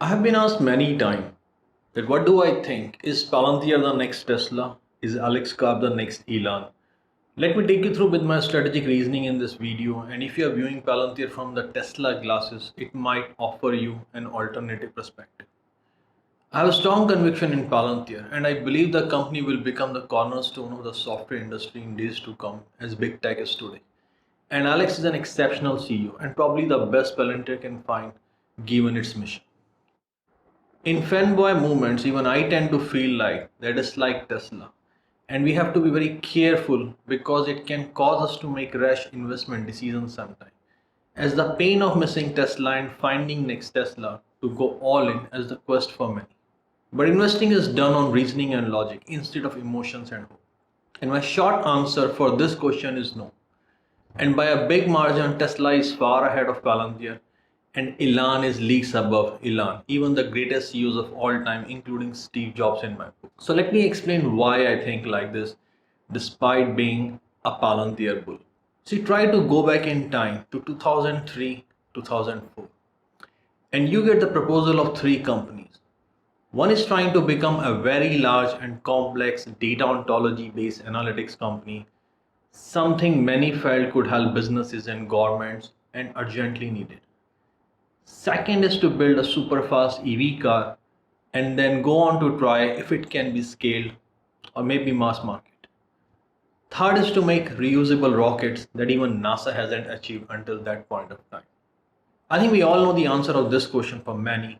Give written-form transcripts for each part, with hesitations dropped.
I have been asked many times that what do I think? Is Palantir the next Tesla? Is Alex Karp the next Elon? Let me take you through with my strategic reasoning in this video, and if you are viewing Palantir from the Tesla glasses, it might offer you an alternative perspective. I have a strong conviction in Palantir, and I believe the company will become the cornerstone of the software industry in days to come as big tech is today. And Alex is an exceptional CEO and probably the best Palantir can find given its mission. In fanboy movements, even I tend to feel like that is like Tesla. And we have to be very careful because it can cause us to make rash investment decisions sometimes. As the pain of missing Tesla and finding next Tesla to go all in as the quest for many. But investing is done on reasoning and logic instead of emotions and hope. And my short answer for this question is no. And by a big margin, Tesla is far ahead of Palantir, and Elon is leagues above Elon, even the greatest CEOs of all time, including Steve Jobs in my book. So let me explain why I think like this, despite being a Palantir bull. See, try to go back in time to 2003, 2004, and you get the proposal of three companies. One is trying to become a very large and complex data ontology based analytics company, something many felt could help businesses and governments and urgently needed. Second is to build a super fast EV car and then go on to try if it can be scaled or maybe mass market. Third is to make reusable rockets that even NASA hasn't achieved until that point of time. I think we all know the answer of this question for many.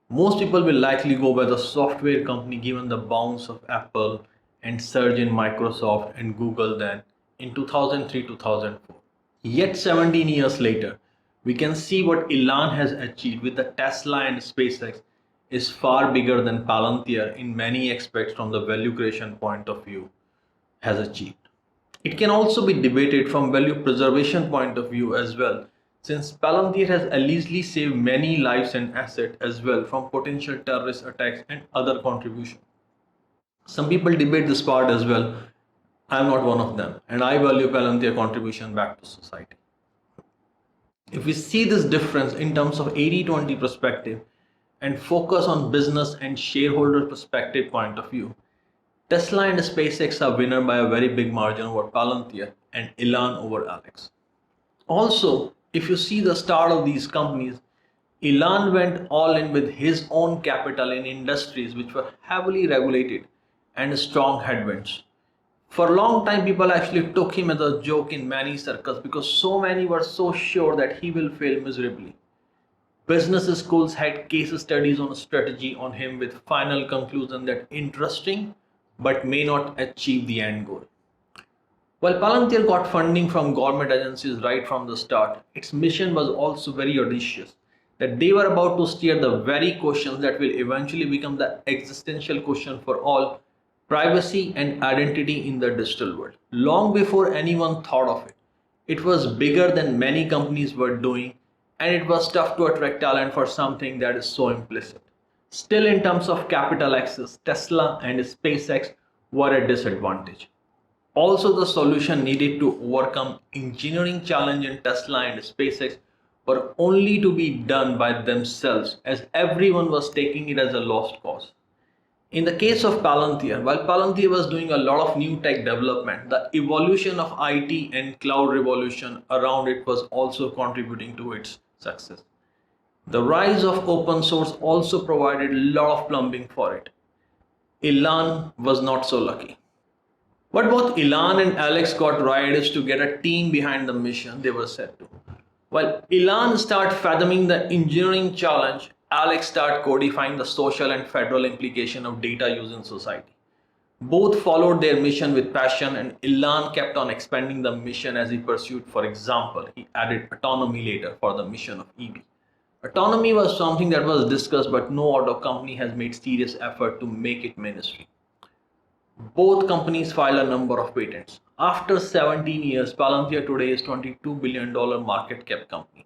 Most people will likely go by the software company given the bounce of Apple and surge in Microsoft and Google then in 2003-2004. Yet 17 years later, we can see what Elon has achieved with the Tesla and SpaceX is far bigger than Palantir in many aspects from the value creation point of view has achieved. It can also be debated from value preservation point of view as well, since Palantir has allegedly saved many lives and assets as well from potential terrorist attacks and other contributions. Some people debate this part as well. I am not one of them, and I value Palantir contribution back to society. If we see this difference in terms of 80-20 perspective and focus on business and shareholder perspective point of view, Tesla and SpaceX are winner by a very big margin over Palantir and Elon over Alex. Also, if you see the start of these companies, Elon went all in with his own capital in industries which were heavily regulated and strong headwinds. For a long time, people actually took him as a joke in many circles because so many were so sure that he will fail miserably. Business schools had case studies on strategy on him with final conclusion that interesting but may not achieve the end goal. While Palantir got funding from government agencies right from the start, its mission was also very audacious, that they were about to steer the very questions that will eventually become the existential question for all: privacy and identity in the digital world. Long before anyone thought of it, it was bigger than many companies were doing, and it was tough to attract talent for something that is so implicit. Still, in terms of capital access, Tesla and SpaceX were at disadvantage. Also, the solution needed to overcome engineering challenge in Tesla and SpaceX were only to be done by themselves as everyone was taking it as a lost cause. In the case of Palantir, while Palantir was doing a lot of new tech development, the evolution of IT and cloud revolution around it was also contributing to its success. The rise of open source also provided a lot of plumbing for it. Elon was not so lucky. What both Elon and Alex got right is to get a team behind the mission they were set to. While Elon started fathoming the engineering challenge, Alex started codifying the social and federal implication of data use in society. Both followed their mission with passion, and Elon kept on expanding the mission as he pursued. For example, he added autonomy later for the mission of EV. Autonomy was something that was discussed, but no auto company has made serious effort to make it mainstream. Both companies file a number of patents. After 17 years, Palantir today is $22 billion market cap company,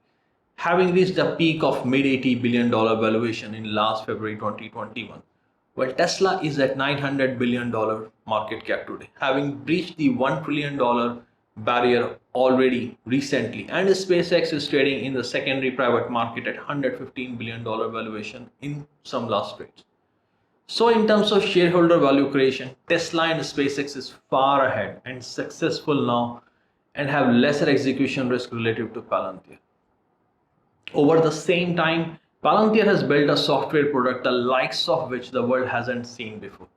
having reached a peak of mid $80 billion valuation in last February 2021, while Tesla is at $900 billion market cap today, having breached the $1 trillion barrier already recently, and SpaceX is trading in the secondary private market at $115 billion valuation in some last trades. So in terms of shareholder value creation, Tesla and SpaceX is far ahead and successful now and have lesser execution risk relative to Palantir. Over the same time, Palantir has built a software product the likes of which the world hasn't seen before.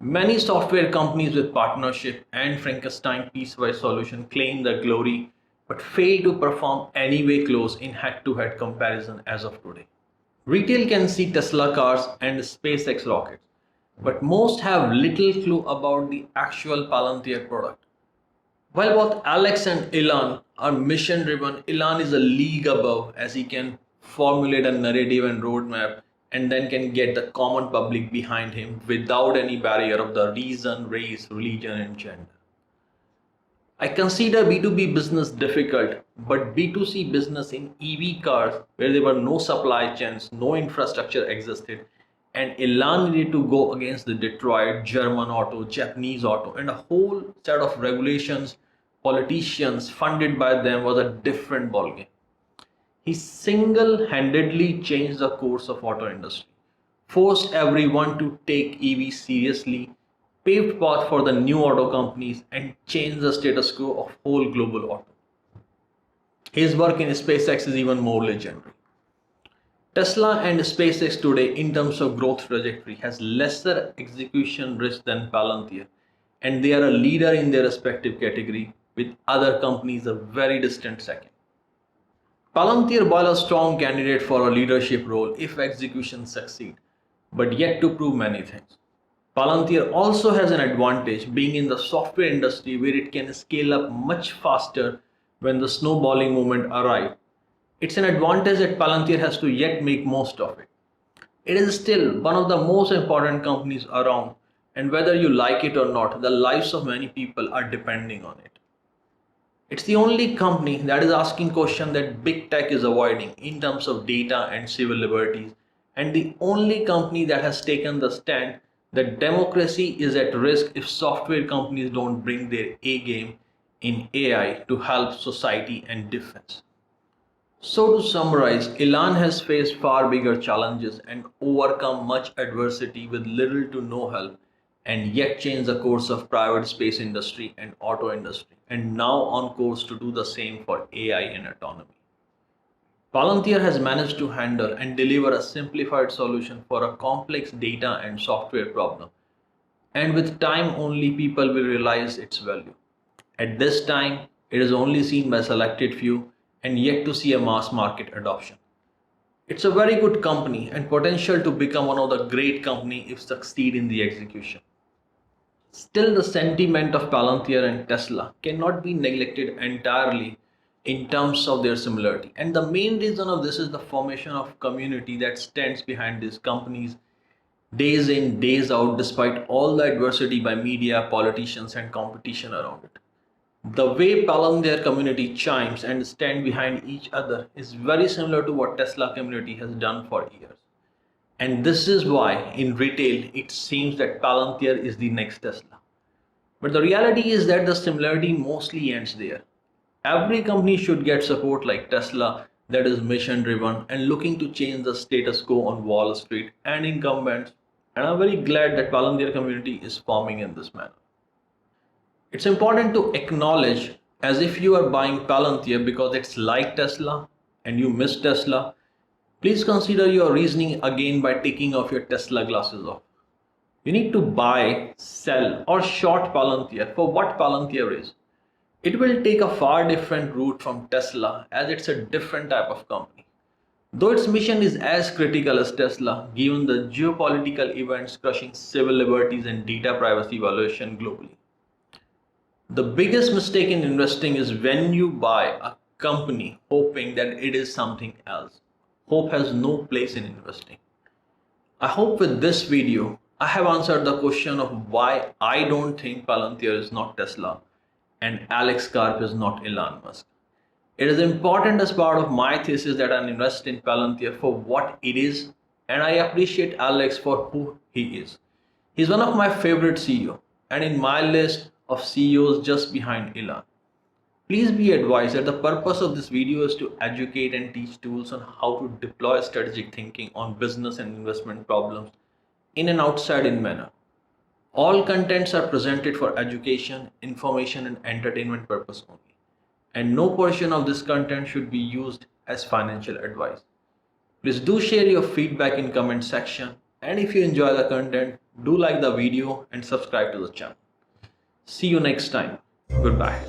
Many software companies with partnership and Frankenstein piecewise solution claim the glory but fail to perform anyway close in head-to-head comparison as of today. Retail can see Tesla cars and SpaceX rockets, but most have little clue about the actual Palantir product. While both Alex and Elon are mission driven, Elon is a league above as he can formulate a narrative and roadmap and then can get the common public behind him without any barrier of the reason, race, religion, and gender. I consider B2B business difficult, but B2C business in EV cars, where there were no supply chains, no infrastructure existed, and Elon needed to go against the Detroit, German auto, Japanese auto, and a whole set of regulations, politicians funded by them was a different ballgame. He single-handedly changed the course of auto industry, forced everyone to take EV seriously, paved path for the new auto companies, and changed the status quo of whole global auto. His work in SpaceX is even more legendary. Tesla and SpaceX today in terms of growth trajectory has lesser execution risk than Palantir, and they are a leader in their respective category with other companies a very distant second. Palantir while a strong candidate for a leadership role if execution succeed, but yet to prove many things. Palantir also has an advantage being in the software industry where it can scale up much faster when the snowballing moment arrives. It's an advantage that Palantir has to yet make most of it. It is still one of the most important companies around, and whether you like it or not, the lives of many people are depending on it. It's the only company that is asking questions that big tech is avoiding in terms of data and civil liberties, and the only company that has taken the stand that democracy is at risk if software companies don't bring their A game in AI to help society and defense. So to summarize, Elon has faced far bigger challenges and overcome much adversity with little to no help and yet changed the course of private space industry and auto industry and now on course to do the same for AI and autonomy. Palantir has managed to handle and deliver a simplified solution for a complex data and software problem, and with time only people will realize its value. At this time, it is only seen by selected few and yet to see a mass market adoption. It's a very good company and potential to become one of the great company if succeed in the execution. Still, the sentiment of Palantir and Tesla cannot be neglected entirely in terms of their similarity. And the main reason of this is the formation of community that stands behind these companies days in, days out, despite all the adversity by media, politicians, and competition around it. The way Palantir community chimes and stand behind each other is very similar to what Tesla community has done for years. And this is why in retail it seems that Palantir is the next Tesla. But the reality is that the similarity mostly ends there. Every company should get support like Tesla that is mission driven and looking to change the status quo on Wall Street and incumbents. And I'm very glad that Palantir community is forming in this manner. It's important to acknowledge as if you are buying Palantir because it's like Tesla and you miss Tesla. Please consider your reasoning again by taking off your Tesla glasses off. You need to buy, sell or short Palantir for what Palantir is. It will take a far different route from Tesla as it's a different type of company. Though its mission is as critical as Tesla given the geopolitical events crushing civil liberties and data privacy violation globally. The biggest mistake in investing is when you buy a company hoping that it is something else. Hope has no place in investing. I hope with this video, I have answered the question of why I don't think Palantir is not Tesla and Alex Karp is not Elon Musk. It is important as part of my thesis that I invest in Palantir for what it is, and I appreciate Alex for who he is. He's one of my favorite CEO and in my list of CEOs just behind Elon. Please be advised that the purpose of this video is to educate and teach tools on how to deploy strategic thinking on business and investment problems in an outside-in manner. All contents are presented for education, information, and entertainment purpose only, and no portion of this content should be used as financial advice. Please do share your feedback in comment section, and if you enjoy the content, do like the video and subscribe to the channel. See you next time. Goodbye.